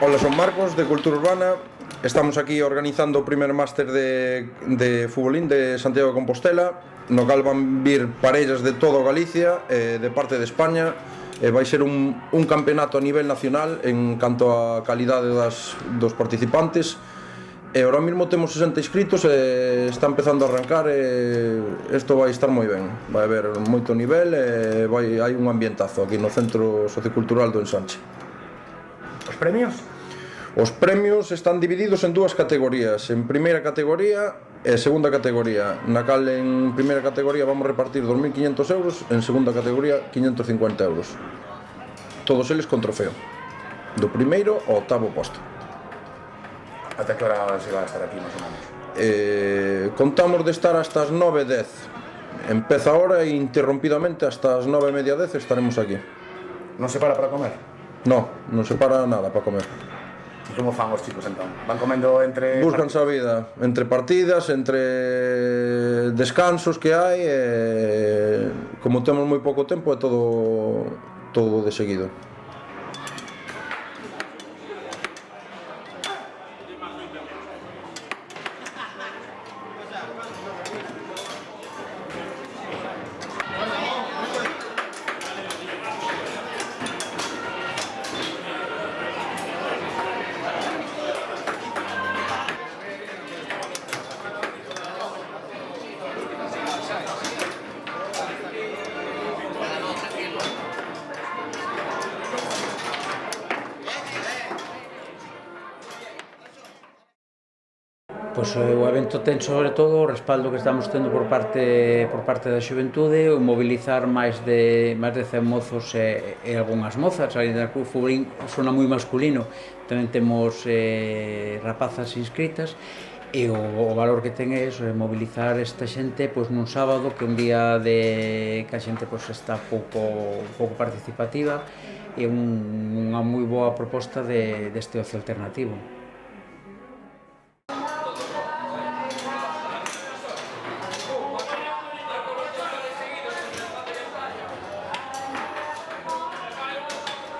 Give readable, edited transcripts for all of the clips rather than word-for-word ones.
Hola, son Marcos, de Cultura Urbana. Estamos aquí organizando o primer máster de futbolín de Santiago de Compostela, no cal van vir parellas de todo Galicia, de parte de España. Vai ser un campeonato a nivel nacional en canto a calidade dos participantes. Ahora mismo temos 60 inscritos e está empezando a arrancar. Isto vai estar moi ben, vai haber moito nivel e hai un ambientazo aquí no Centro Sociocultural do Ensanche. Os premios? Os premios están divididos en dúas categorías, en primeira categoría e segunda categoría, na cal en primeira categoría vamos repartir 2.500 euros, en segunda categoría 550 euros. Todos eles con trofeo, do primeiro ao octavo posto. Ata que hora se va a estar aquí, máis ou menos? Contamos de estar hasta as 9:10. Empeza ahora e interrompidamente hasta as 9:30 estaremos aquí. Non se para comer? Non se para nada para comer. E como fan os chicos entón? Van comendo entre... Buscanse a vida, entre partidas, entre descansos que hai, como temos moi pouco tempo é todo de seguido. Pois o evento ten sobre todo o respaldo que estamos tendo por parte da xuventude, o mobilizar máis de 100 mozos e algunhas mozas. Ainda que o futbolín sona moi masculino, tamén temos rapazas inscritas, e o valor que ten é mobilizar esta xente nun sábado, que é un día que a xente está pouco participativa, e unha moi boa proposta deste ocio alternativo.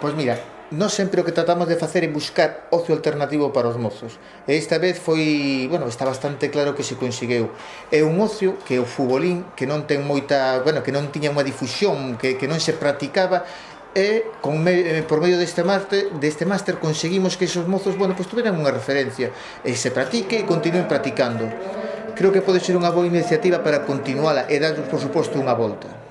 Pois mira, nós sempre o que tratamos de facer é buscar ocio alternativo para os mozos. E esta vez está bastante claro que se conseguiu. É un ocio que o futbolín, que non ten que non tiña unha difusión, que non se practicaba, e por medio deste máster conseguimos que esos mozos, tuveran unha referencia e se practique e continúen practicando. Creo que pode ser unha boa iniciativa para continuala e darnos, por suposto, unha volta.